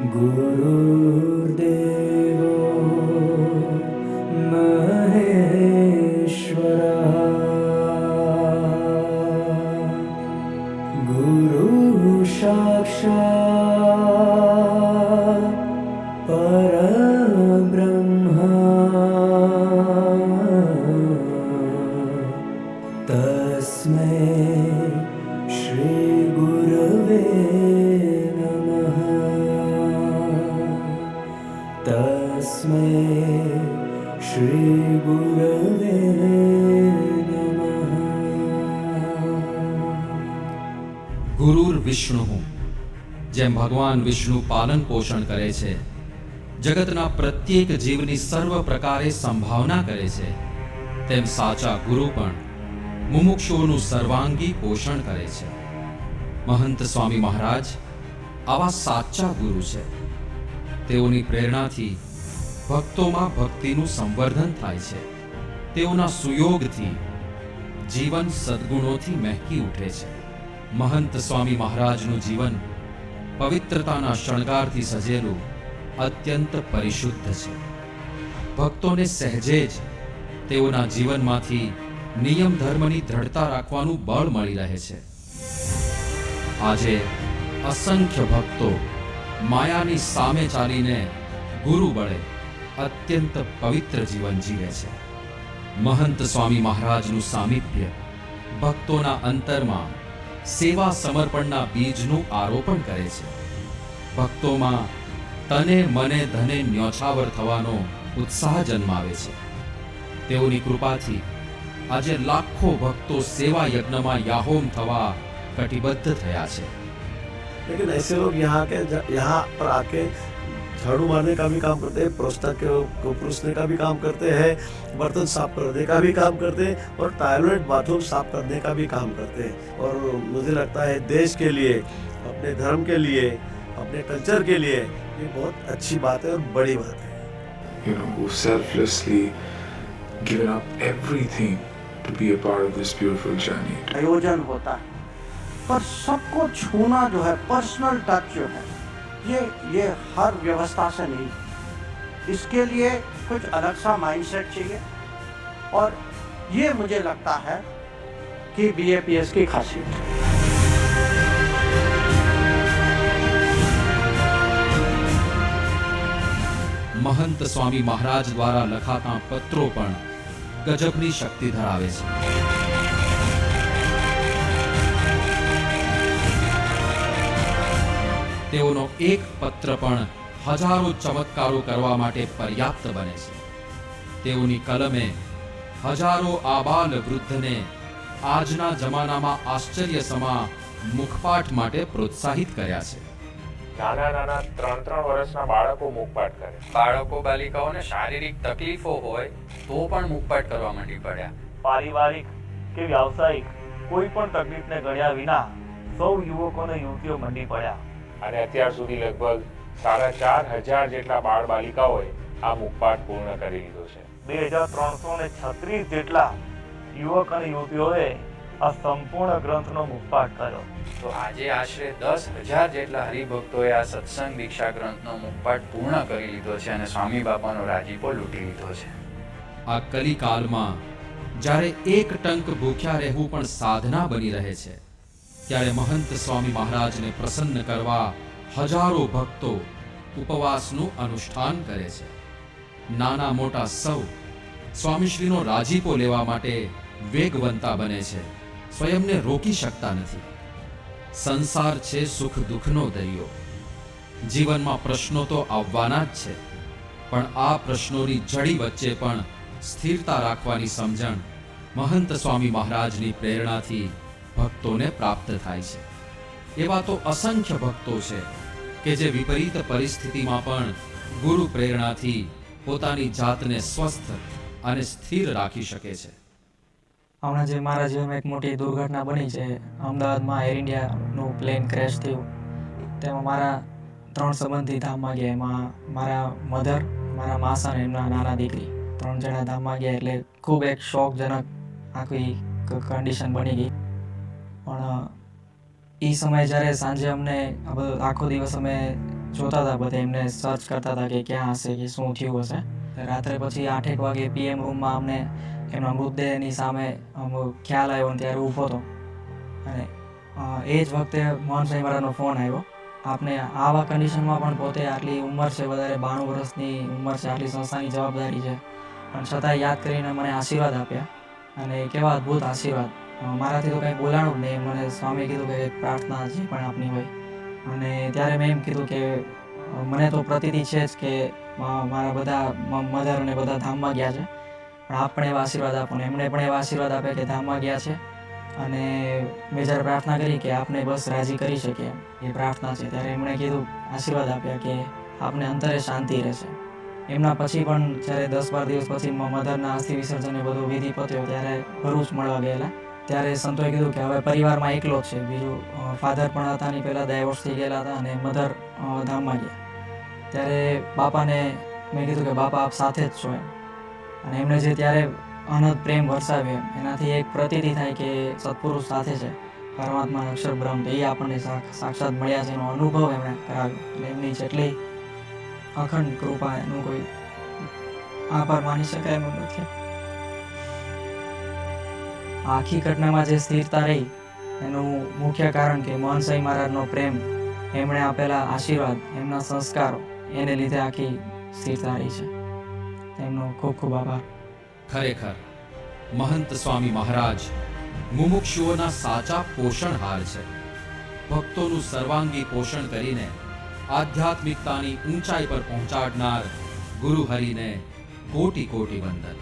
गुरुर्देवो महेश्वरः गुरुः साक्षात् परब्रह्म तस्मै श्रीगुरवे नमः तस्मै श्रीगुरवे नमः। ગુરુર વિષ્ણુ, જેમ ભગવાન વિષ્ણુ પાલન પોષણ કરે છે, જગતના પ્રત્યેક જીવની સર્વ પ્રકારે સંભાવના કરે છે, તેમ સાચા ગુરુ પણ મુમુક્ષુઓનું સર્વાંગી પોષણ કરે છે. મહંત સ્વામી મહારાજ આવા સાચા ગુરુ છે. તેઓની પ્રેરણાથી ભક્તોમાં ભક્તિનું સંવર્ધન થાય છે. તેઓના સુયોગથી જીવન સદ્ગુણોથી મહેકી ઉઠે છે. મહંત સ્વામી મહારાજનું જીવન પવિત્રતાના શણગારથી સજેલું અત્યંત પરિશુદ્ધ છે. ભક્તોને સહેજે જ તેઓના જીવનમાંથી નિયમ ધર્મની દ્રઢતા રાખવાનું બળ મળી રહે છે. આજે અસંખ્ય ભક્તો માયાની સામે ચાલીને ગુરુ બળે અત્યંત પવિત્ર જીવન જીવે છે. મહંત સ્વામી મહારાજનું સામિપ્ય ભક્તોના અંતરમાં સેવા સમર્પણના બીજનું આરોપણ કરે છે. ભક્તોમાં તને મને ધને ન્યોછાવર થવાનો ઉત્સાહ જન્માવે છે. તેઓની કૃપાથી આજે લાખો ભક્તો સેવા યજ્ઞમાં યાહોમ થવા કટિબદ્ધ થયા છે. लेकिन ऐसे लोग यहाँ पर आके झाड़ू मारने का भी काम करते हैं, प्रोस्ता को पुरुषने का भी काम करते हैं, बर्तन साफ करने का भी काम करते हैं और टॉयलेट बाथरूम साफ करने का भी काम करते हैं. और मुझे लगता है देश के लिए, अपने धर्म के लिए, अपने कल्चर के लिए ये बहुत अच्छी बात है और बड़ी बात है. You know, who selflessly given up everything to be a part of this beautiful journey. आयोजन होता है पर सबको छूना जो है, पर्सनल टच जो है, ये हर व्यवस्था से नहीं. इसके लिए कुछ अलग सा माइंडसेट चाहिए और ये मुझे लगता है कि BAPS की खासियत है. મહંત સ્વામી મહારાજ દ્વારા લખાતા પત્રો પણ ગજબની શક્તિ ધરાવે છે. તેઓનો એક પત્ર પણ હજારો ચમત્કારો કરવા માટે પર્યાપ્ત બને છે. તેઓની કલમે હજારો આબાલ વૃદ્ધને આજના જમાનામાં આશ્ચર્ય સમા મુખપાઠ માટે પ્રોત્સાહિત કર્યા છે. નાના 3 વર્ષના બાળકો મુખપાઠ કરે. બાળકો બાલિકાઓને શારીરિક તકલીફો હોય તો પણ મુખપાઠ કરવા માંડી પડ્યા. પારિવારિક કે વ્યાવસાયિક કોઈ પણ તકલીફને ગણ્યા વિના સૌ યુવકો અને યુવતીઓ મંડી પડ્યા. અને અત્યાર સુધી લગભગ 4,500 જેટલા બાળ બાલિકાઓએ આ મુખપાઠ પૂર્ણ કરી લીધો છે. 2,336 જેટલા યુવક અને યુવતીઓએ આ સંપૂર્ણ ગ્રંથનો મુખપાઠ કર્યો. તો આજે આશરે 10,000 જેટલા હરિભક્તોએ આ સત્સંગ દીક્ષા ગ્રંથનો મુખપાઠ પૂર્ણ કરી લીધો છે અને સ્વામી બાપાનો રાજીપો લૂંટી લીધો છે. આ કલિકાલમાં જ્યારે એક ટંક ભૂખ્યા રહેવું પણ સાધના બની રહે છે, ત્યારે મહંત સ્વામી મહારાજને પ્રસન્ન કરવા હજારો ભક્તો ઉપવાસનું અનુષ્ઠાન કરે છે. નાના મોટા સૌ સ્વામીશ્રીનો રાજીપો લેવા માટે વેગવંતા બને છે, સ્વયંને રોકી શકતા નથી. સંસાર છે સુખ દુઃખનો દરિયો. જીવનમાં પ્રશ્નો તો આવવાના જ છે, પણ આ પ્રશ્નોની જડી વચ્ચે પણ સ્થિરતા રાખવાની સમજણ મહંત સ્વામી મહારાજની પ્રેરણાથી ભક્તોને પ્રાપ્ત થાય છે. એવા તો અસંખ્ય ભક્તો છે કે જે વિપરીત પરિસ્થિતિમાં પણ ગુરુ પ્રેરણાથી પોતાની જાતને સ્વસ્થ અને સ્થિર રાખી શકે છે. હમણાં જે મારા જીવનમાં એક મોટી દુર્ઘટના બની છે, અમદાવાદમાં એર ઇન્ડિયાનું પ્લેન ક્રેશ થયું. તેમાં મારા 3 સંબંધી ધામમાં ગયા. એમાં મારા મધર, મારા માસા અને એમના નાના દીકરી 3 જણા ધામમાં ગયા. એટલે ખૂબ એક શોકજનક આખી કન્ડિશન બની ગઈ. પણ એ સમયે જ્યારે સાંજે અમને આખો દિવસ અમે જોતા હતા બધા, એમને સર્ચ કરતા હતા કે ક્યાં હશે, કે શું થયું હશે. રાત્રે પછી 8 વાગે PM રૂમમાં અમને એમના મૃતદેહની સામે ખ્યાલ આવ્યો ને ત્યારે ઊભો હતો. અને એ જ વખતે મોહનભાઈ મારાનો ફોન આવ્યો. આપને આવા કન્ડિશનમાં પણ પોતે આટલી ઉંમર છે, વધારે 92 વર્ષની ઉંમર છે, આટલી સંસ્થાની જવાબદારી છે, પણ છતાં યાદ કરીને મને આશીર્વાદ આપ્યા. અને કેવા અદ્ભુત આશીર્વાદ! મારાથી તો કંઈ બોલાણું જ નહીં. મને સ્વામીએ કીધું કે એક પ્રાર્થના જે પણ આપની હોય. અને ત્યારે મેં એમ કીધું કે મને તો પ્રતીતિ છે જ કે મારા બધા મધર અને બધા ધામમાં ગયા છે, પણ આપ પણ એવા આશીર્વાદ આપો. ને એમણે પણ એવા આશીર્વાદ આપ્યા કે ધામમાં ગયા છે. અને મેં જ્યારે પ્રાર્થના કરી કે આપને બસ રાજી કરી શકે એમ એ પ્રાર્થના છે, ત્યારે એમણે કીધું, આશીર્વાદ આપ્યા કે આપને અંતરે શાંતિ રહેશે. એમના પછી પણ જ્યારે 10-12 દિવસ પછી મધરના અસ્થિ વિસર્જન એ બધો વિધિ પત્યો ત્યારે ભરૂચ મળવા ગયેલા. ત્યારે સંતોએ કીધું કે હવે પરિવારમાં એકલો જ છે, બીજું ફાધર પણ હતા ને પહેલાં ડાયવોર્સ થઈ ગયેલા હતા, અને મધર ધામમાં ગયા. ત્યારે બાપાને મેં કીધું કે બાપા આપ સાથે જ છો એમ. અને એમણે જે ત્યારે અનંત પ્રેમ વરસાવ્યો એમ, એનાથી એક પ્રતીતિ થાય કે સત્પુરુષ સાથે છે, પરમાત્મા અક્ષર બ્રહ્મ, તો એ આપણને સાક્ષાત મળ્યા છે, એનો અનુભવ એમણે કરાવ્યો. એટલે એમની જેટલી અખંડ કૃપા, એનું કોઈ આભાર માની શકાય એમ નથી. આખી ઘટનામાં જે સ્થિરતા રહી એનું મુખ્ય કારણ કે મોહન સાંઈ મહારાજનો પ્રેમ, એમણે આપેલા આશીર્વાદ, એમના સંસ્કારો, એને લીધે આખી સ્થિરતા રહી છે. એમનો ખૂબ ખૂબ આભાર. ખરેખર મહંત સ્વામી મહારાજ મુમુક્ષુઓના સાચા પોષણહાર છે. ભક્તોનું સર્વાંગી પોષણ કરીને આધ્યાત્મિકતાની ઊંચાઈ પર પહોંચાડનાર ગુરુ હરિને કોટી કોટી વંદન.